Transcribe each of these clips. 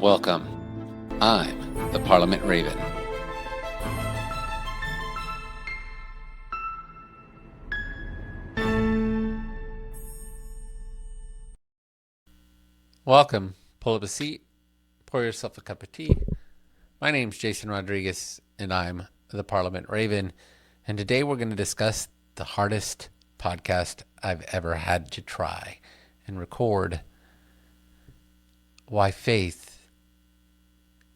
Welcome. I'm the Parliament Raven. Welcome. Pull up a seat, pour yourself a cup of tea. My name's Jason Rodriguez, and I'm the Parliament Raven. And today we're going to discuss the hardest podcast I've ever had to try and record: why faith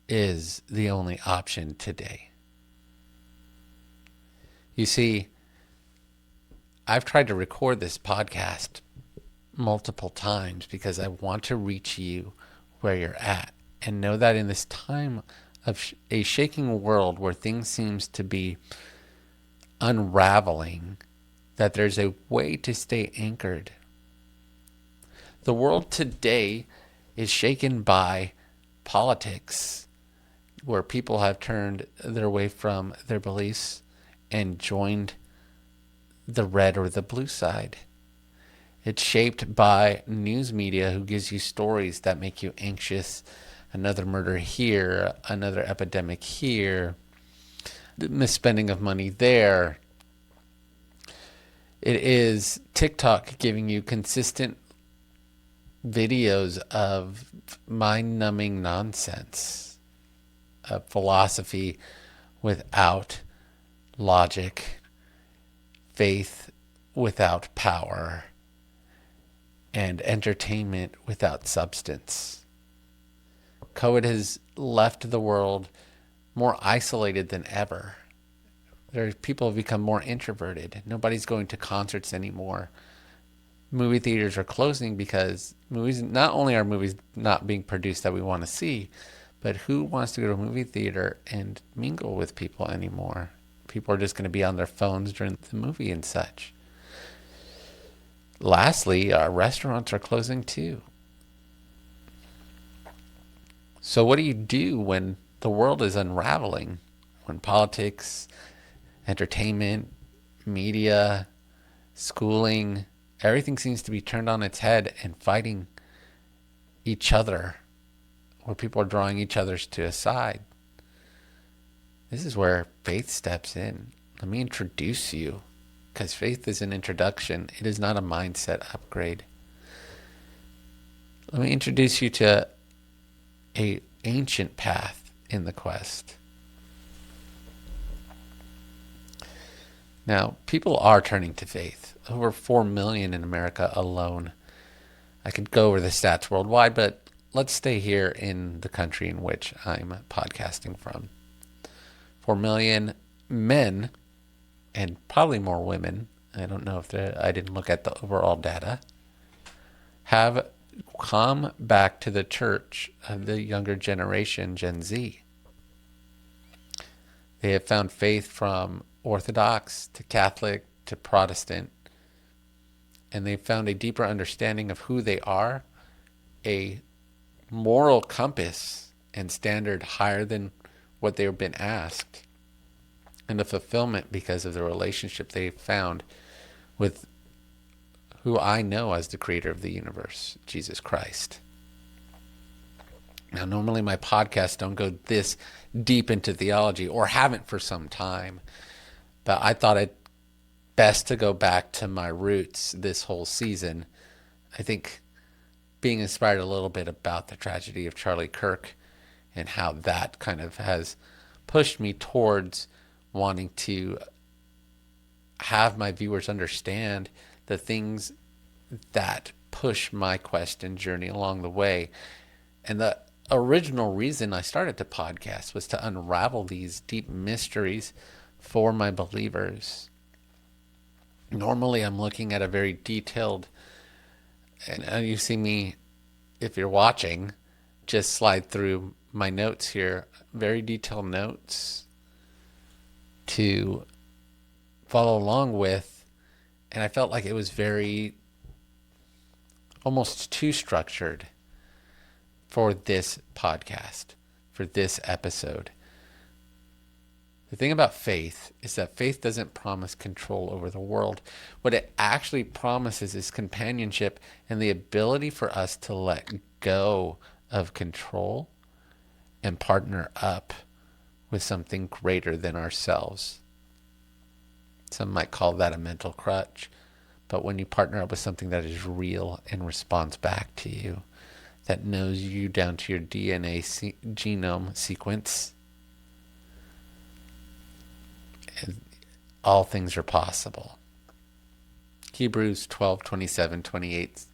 is the only option today. You see, I've tried to record this podcast multiple times because I want to reach you where you're at and know that in this time of a shaking world where things seems to be unraveling, that there's a way to stay anchored. The world today is shaken by politics, where people have turned their way from their beliefs and joined the red or the blue side. It's shaped by news media who gives you stories that make you anxious. Another murder here, another epidemic here, misspending of money there. It is TikTok giving you consistent videos of mind-numbing nonsense, a philosophy without logic, faith without power, and entertainment without substance. COVID has left the world more isolated than ever. People have become more introverted. Nobody's going to concerts anymore. Movie theaters are closing because not only are movies not being produced that we want to see, but who wants to go to a movie theater and mingle with people anymore? People are just going to be on their phones during the movie and such. Lastly, our restaurants are closing too. So what do you do when the world is unraveling? When politics, entertainment, media, schooling, everything seems to be turned on its head and fighting each other, where people are drawing each other's to a side. This is where faith steps in. Let me introduce you, because faith is an introduction. It is not a mindset upgrade. Let me introduce you to an ancient path in the quest. Now, people are turning to faith. Over 4 million in America alone. I could go over the stats worldwide, but let's stay here in the country in which I'm podcasting from. 4 million men, and probably more women, I don't know if I didn't look at the overall data, have come back to the church of the younger generation, Gen Z. They have found faith from Orthodox to Catholic to Protestant, and they've found a deeper understanding of who they are, a moral compass and standard higher than what they've been asked, and a fulfillment because of the relationship they found with who I know as the creator of the universe, Jesus Christ. Now, normally my podcasts don't go this deep into theology, or haven't for some time, but I thought it best to go back to my roots this whole season. I think being inspired a little bit about the tragedy of Charlie Kirk and how that kind of has pushed me towards wanting to have my viewers understand the things that push my quest and journey along the way. And the original reason I started the podcast was to unravel these deep mysteries for my believers. Normally I'm looking at a very detailed, and you see me, if you're watching, just slide through my notes here, very detailed notes to follow along with. And I felt like it was very, almost too structured for this podcast, for this episode. The thing about faith is that faith doesn't promise control over the world. What it actually promises is companionship and the ability for us to let go of control and partner up with something greater than ourselves. Some might call that a mental crutch. But when you partner up with something that is real and responds back to you, that knows you down to your DNA genome sequence, all things are possible. Hebrews 12:27-28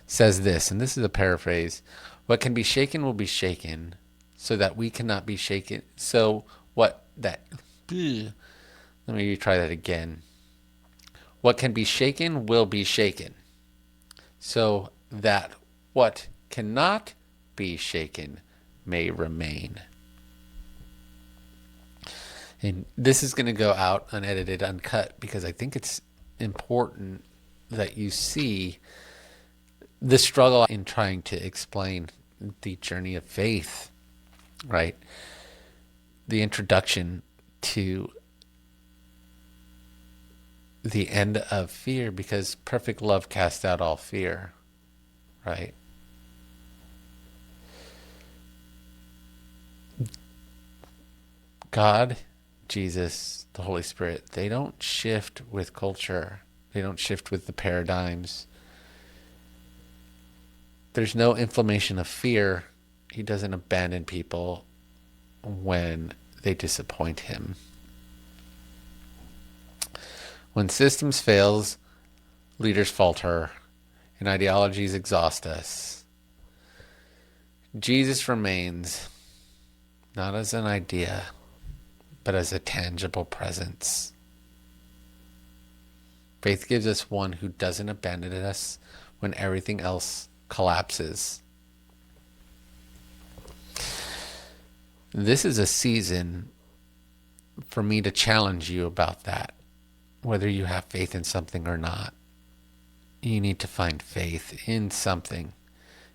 says this, and this is a paraphrase: what can be shaken will be shaken, so that we cannot be shaken. So what that, let me try that again. What can be shaken will be shaken, so that what cannot be shaken may remain. And this is going to go out unedited, uncut, because I think it's important that you see the struggle in trying to explain the journey of faith, right? The introduction to the end of fear, because perfect love casts out all fear, right? God, Jesus, the Holy Spirit, they don't shift with culture. They don't shift with the paradigms. There's no inflammation of fear. He doesn't abandon people when they disappoint him. When systems fails, leaders falter, and ideologies exhaust us, Jesus remains, not as an idea, but as a tangible presence. Faith gives us one who doesn't abandon us when everything else collapses. This is a season for me to challenge you about that. Whether you have faith in something or not, you need to find faith in something.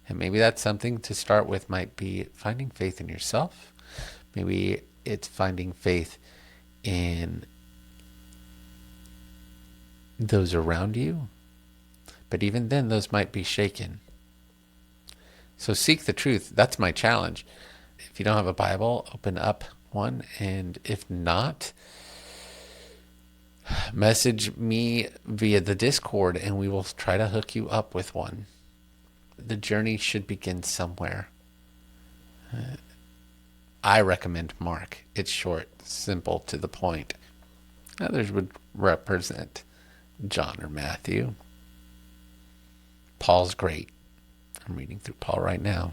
And maybe that something to start with might be finding faith in yourself. Maybe it's finding faith in those around you. But even then, those might be shaken. So seek the truth. That's my challenge. If you don't have a Bible, open up one. And if not, message me via the Discord and we will try to hook you up with one. The journey should begin somewhere. I recommend Mark. It's short, simple, to the point. Others would represent John or Matthew. Paul's great. I'm reading through Paul right now.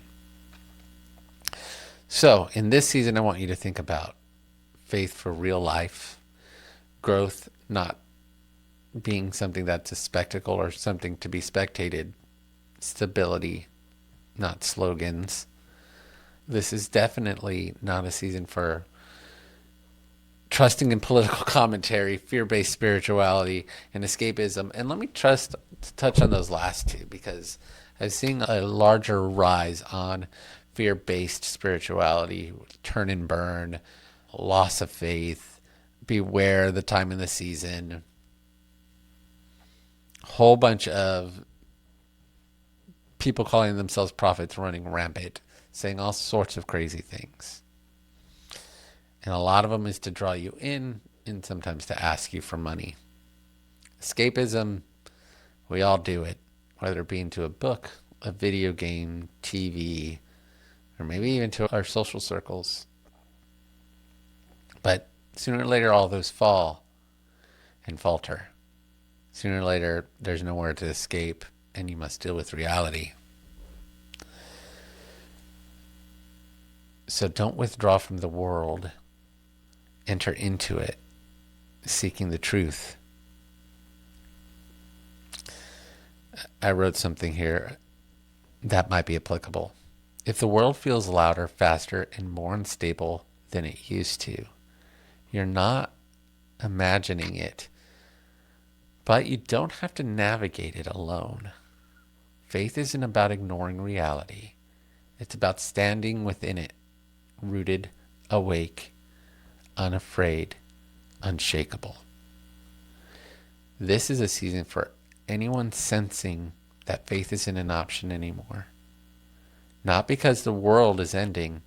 So in this season, I want you to think about faith for real life, growth not being something that's a spectacle or something to be spectated, stability, not slogans. This is definitely not a season for trusting in political commentary, fear-based spirituality, and escapism. And let me touch on those last two, because I've seen a larger rise on fear-based spirituality, turn and burn, loss of faith, beware the time in the season, whole bunch of people calling themselves prophets running rampant, saying all sorts of crazy things. And a lot of them is to draw you in and sometimes to ask you for money. Escapism, we all do it, whether it be into a book, a video game, TV, or maybe even to our social circles. But sooner or later, all those fall and falter. Sooner or later, there's nowhere to escape, and you must deal with reality. So don't withdraw from the world. Enter into it, seeking the truth. I wrote something here that might be applicable. If the world feels louder, faster, and more unstable than it used to, you're not imagining it, but you don't have to navigate it alone. Faith isn't about ignoring reality. It's about standing within it, rooted, awake, unafraid, unshakable. This is a season for anyone sensing that faith isn't an option anymore. Not because the world is ending,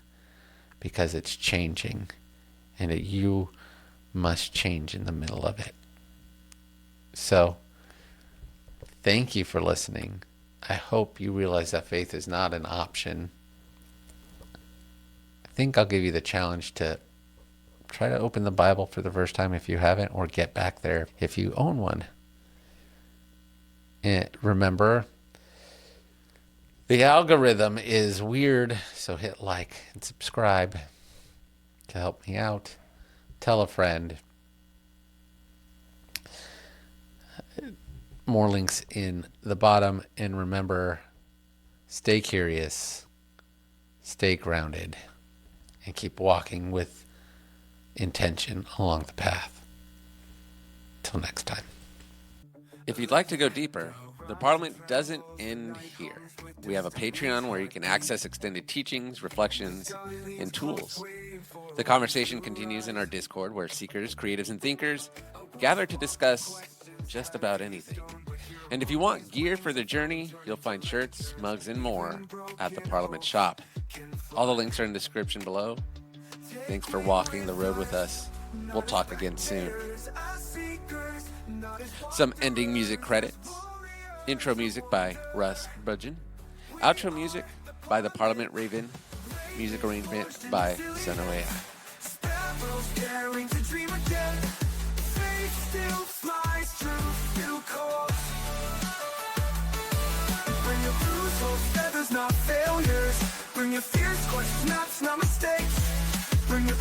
because it's changing, and you must change in the middle of it. So, thank you for listening. I hope you realize that faith is not an option. I think I'll give you the challenge to try to open the Bible for the first time if you haven't, or get back there if you own one. And remember, the algorithm is weird, so hit like and subscribe to help me out. Tell a friend. More links in the bottom. And remember, stay curious, stay grounded, and keep walking with intention along the path. Till next time. If you'd like to go deeper, the Parliament doesn't end here. We have a Patreon where you can access extended teachings, reflections, and tools. The conversation continues in our Discord, where seekers, creatives, and thinkers gather to discuss just about anything. And if you want gear for the journey, you'll find shirts, mugs, and more at the Parliament shop. All the links are in the description below. Thanks for walking the road with us. We'll talk again soon. Some ending music credits. Intro music by Russ Budgeon. Outro music by the Parliament Raven. Music arrangement by Sono AI. Not failures. Bring your fears, questions, not mistakes. Bring your